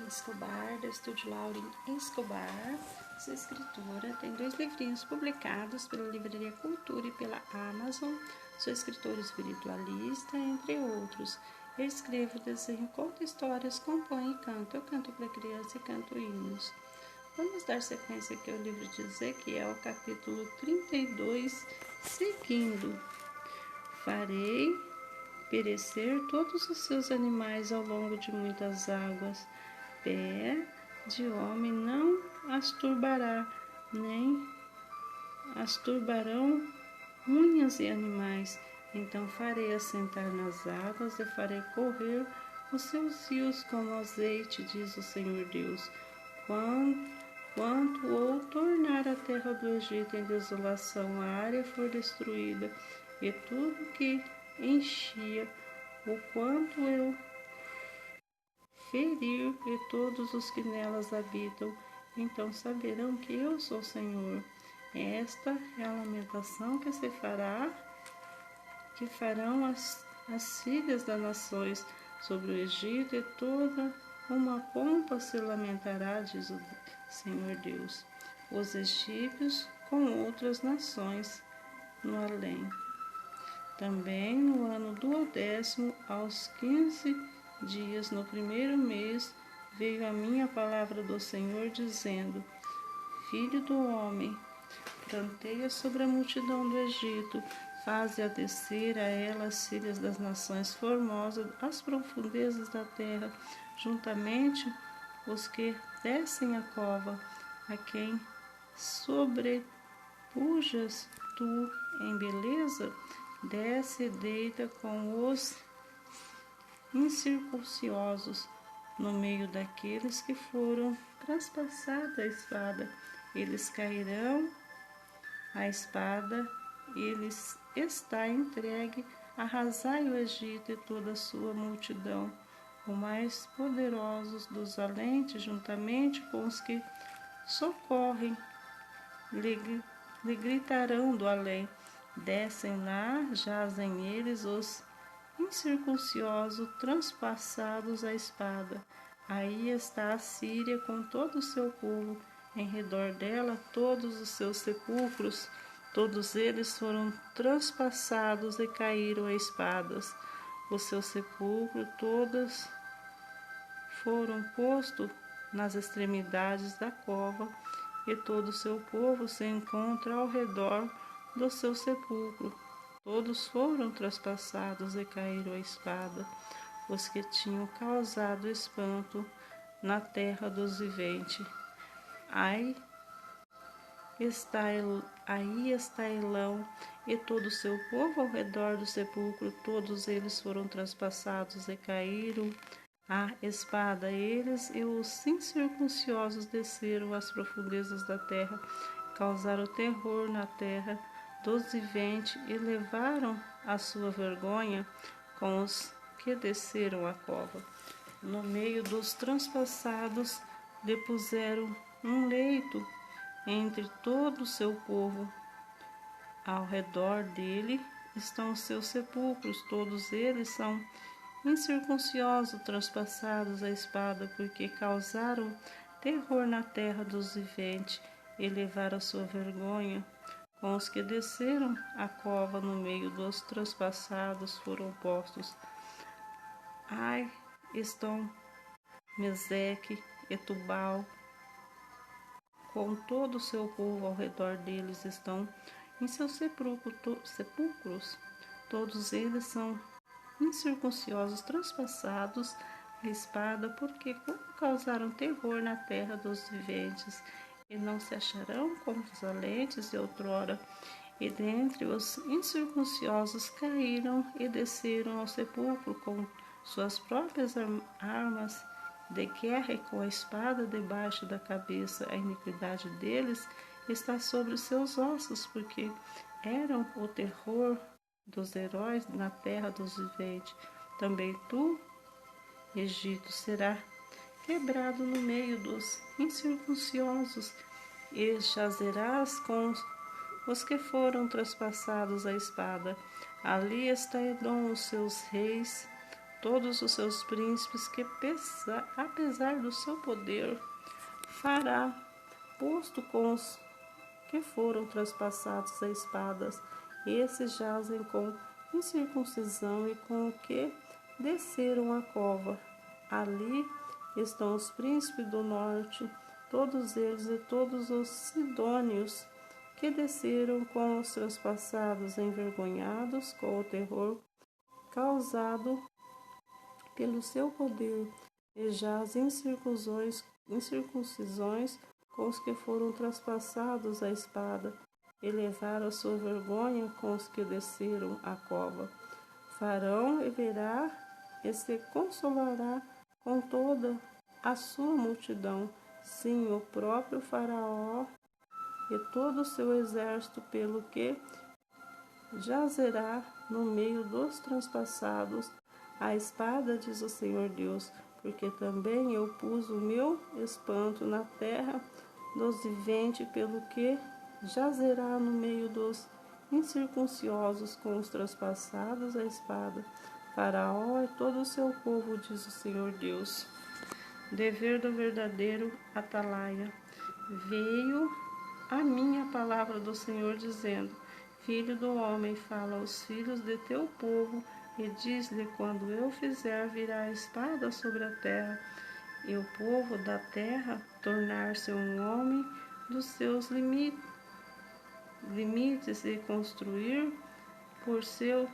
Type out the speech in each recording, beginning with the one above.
Escobar, do estúdio Lauren Escobar. Sou escritora, tenho 2 livrinhos publicados pela Livraria Cultura e pela Amazon. Sou escritora espiritualista, entre outros. Eu escrevo, desenho, conto histórias, componho e canto. Eu canto para criança e canto hinos. Vamos dar sequência aqui ao livro de Ezequiel, capítulo 32, seguindo. Farei perecer todos os seus animais ao longo de muitas águas. Pé de homem não as turbará, nem as turbarão unhas e animais. Então farei assentar nas águas e farei correr os seus rios como azeite, diz o Senhor Deus. Quanto ou tornar a terra do Egito em desolação, a área for destruída, e tudo que enchia, o quanto eu ferir e todos os que nelas habitam, então saberão que eu sou o Senhor. Esta é a lamentação que se fará, que farão as filhas das nações sobre o Egito, e toda uma pompa se lamentará, diz o Senhor Deus. Os egípcios com outras nações no além. Também no ano 12º, aos 15 dias, no 1º mês, veio a minha palavra do Senhor, dizendo: Filho do homem, planteia sobre a multidão do Egito, faze-a descer a ela as filhas das nações formosas, às profundezas da terra, juntamente os que descem a cova, a quem sobrepujas tu em beleza, desce e deita com os incircunciosos no meio daqueles que foram traspassados a espada. Eles cairão a espada, eles está entregue, arrasai o Egito e toda a sua multidão, os mais poderosos dos valentes, juntamente com os que socorrem, lhe gritarão do além. Descem lá, jazem eles, os incircunciosos, transpassados a espada. Aí está a Síria com todo o seu povo, em redor dela todos os seus sepulcros, todos eles foram transpassados e caíram a espadas. Os seus sepulcros todos foram postos nas extremidades da cova, e todo o seu povo se encontra ao redor do seu sepulcro. Todos foram traspassados e caíram a espada, os que tinham causado espanto na terra dos viventes. Aí está Elão e todo o seu povo ao redor do sepulcro, todos eles foram traspassados e caíram a espada. Eles e os incircunciosos desceram às profundezas da terra, causaram terror na terra dos viventes e levaram a sua vergonha com os que desceram a cova. No meio dos transpassados depuseram um leito entre todo o seu povo. Ao redor dele estão os seus sepulcros, todos eles são incircunciosos, transpassados a espada, porque causaram terror na terra dos viventes e levaram a sua vergonha. Com os que desceram a cova, no meio dos transpassados foram postos. Ai, estão Meseque e Tubal, com todo o seu povo ao redor deles, estão em seus sepulcros. Todos eles são incircunciosos, transpassados a espada, porque causaram terror na terra dos viventes, e não se acharão como os valentes de outrora. E dentre os incircunciosos caíram e desceram ao sepulcro com suas próprias armas de guerra e com a espada debaixo da cabeça. A iniquidade deles está sobre os seus ossos, porque eram o terror dos heróis na terra dos viventes. Também tu, Egito, será quebrado no meio dos incircunciosos, e jazerás com os que foram traspassados a espada. Ali está Edom, os seus reis, todos os seus príncipes, que apesar do seu poder, fará, posto com os que foram traspassados a espadas. Esses jazem com incircuncisão e com o que desceram a cova. Ali estão os príncipes do norte, todos eles e todos os sidônios, que desceram com os transpassados, envergonhados com o terror causado pelo seu poder, e já as incircuncisões com os que foram traspassados a espada, e levaram a sua vergonha com os que desceram a cova. Farão e verá e se consolará com toda a sua multidão, sim, o próprio Faraó e todo o seu exército, pelo que jazerá no meio dos transpassados a espada, diz o Senhor Deus, porque também eu pus o meu espanto na terra dos viventes, pelo que jazerá no meio dos incircuncisos com os transpassados a espada. Faraó e todo o seu povo, diz o Senhor Deus. Dever do verdadeiro atalaia. Veio a minha palavra do Senhor, dizendo: Filho do homem, fala aos filhos de teu povo, e diz-lhe: quando eu fizer virar a espada sobre a terra, e o povo da terra tornar-se um homem dos seus limites, e construir por seu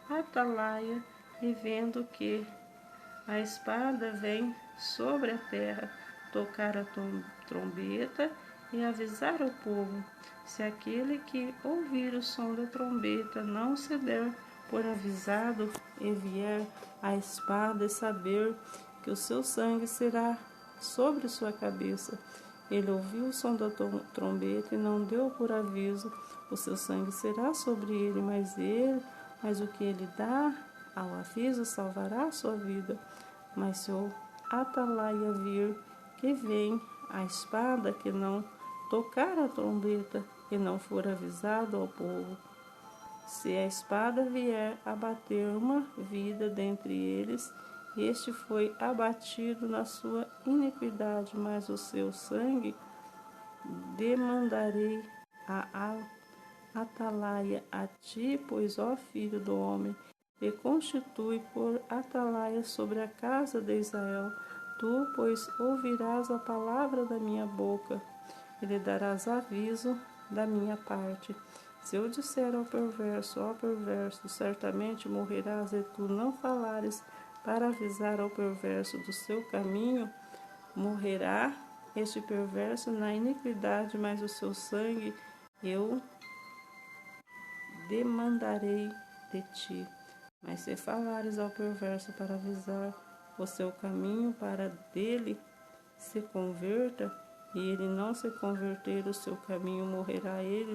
atalaia, e vendo que a espada vem sobre a terra, tocar a trombeta e avisar o povo. Se aquele que ouvir o som da trombeta não se der por avisado, e vier a espada, e saber que o seu sangue será sobre sua cabeça. Ele ouviu o som da trombeta e não deu por aviso, o seu sangue será sobre ele, mas o que ele dá ao aviso salvará a sua vida. Mas se o atalaia vir que vem a espada, que não tocar a trombeta e não for avisado ao povo, se a espada vier a bater uma vida dentre eles, este foi abatido na sua iniquidade, mas o seu sangue demandarei a atalaia a ti, pois, ó filho do homem, te constitui por atalaia sobre a casa de Israel. Tu, pois, ouvirás a palavra da minha boca, e lhe darás aviso da minha parte. Se eu disser ao perverso, ó perverso, certamente morrerás, e tu não falares para avisar ao perverso do seu caminho, morrerá este perverso na iniquidade, mas o seu sangue eu demandarei de ti. Mas se falares ao perverso para avisar o seu caminho, para dele se converta, e ele não se converter, o seu caminho morrerá ele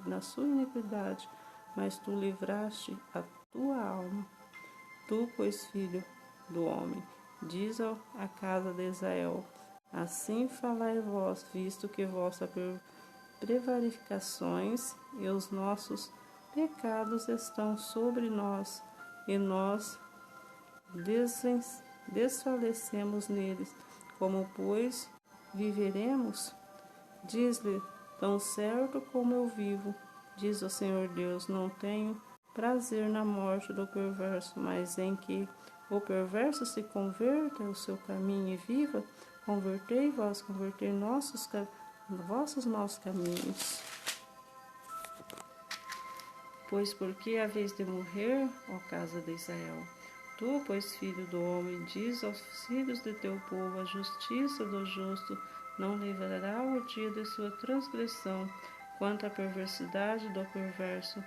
na sua iniquidade, mas tu livraste a tua alma. Tu, pois, filho do homem, diz à casa de Israel: assim falai vós, visto que vossas prevaricações e os nossos pecados estão sobre nós, e nós desfalecemos neles. Como, pois, viveremos? Diz-lhe: tão certo como eu vivo, diz o Senhor Deus, não tenho prazer na morte do perverso, mas em que o perverso se converta ao seu caminho e viva. Convertei vós, convertei vossos maus caminhos. Pois porque haveis de morrer, ó casa de Israel? Tu, pois, filho do homem, diz aos filhos de teu povo: a justiça do justo não livrará o dia de sua transgressão, quanto à perversidade do perverso,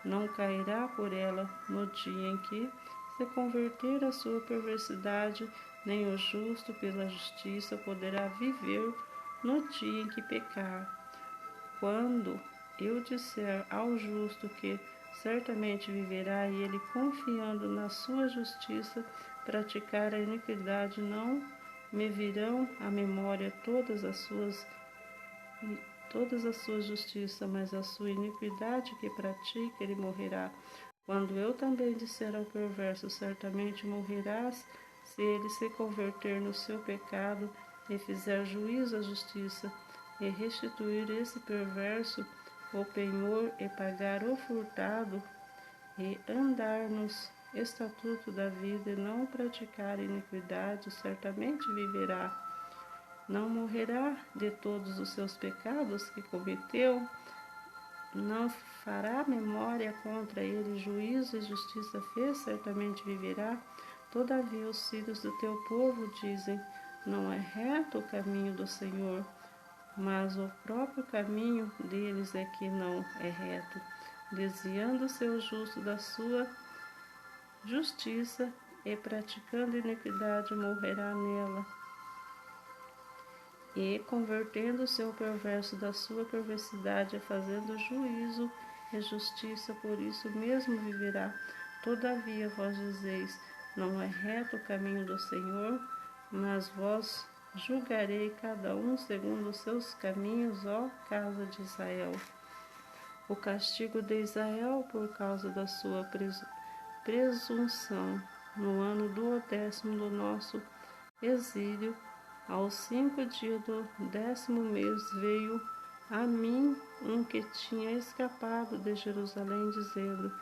não cairá por ela no dia em que se converter a sua perversidade, nem o justo pela justiça poderá viver no dia em que pecar. Quando eu disser ao justo que certamente viverá, e ele, confiando na sua justiça, praticar a iniquidade, não me virão à memória todas as suas justiças, mas a sua iniquidade que pratica, ele morrerá. Quando eu também disser ao perverso, certamente morrerás, se ele se converter no seu pecado e fizer juízo à justiça, e restituir esse perverso o penhor e pagar o furtado, e andar nos estatutos da vida e não praticar iniquidade, certamente viverá. Não morrerá de todos os seus pecados que cometeu, não fará memória contra ele, juízo e justiça fez, certamente viverá. Todavia os filhos do teu povo dizem, não é reto o caminho do Senhor, mas o próprio caminho deles é que não é reto, desviando o seu justo da sua justiça e praticando iniquidade morrerá nela. E convertendo o seu perverso da sua perversidade, fazendo juízo e justiça, por isso mesmo viverá. Todavia vós dizeis, não é reto o caminho do Senhor, mas vós julgarei cada um segundo os seus caminhos, ó casa de Israel. O castigo de Israel por causa da sua presunção. No ano do 10º do nosso exílio, aos 5 dias do 10º mês, veio a mim um que tinha escapado de Jerusalém, dizendo,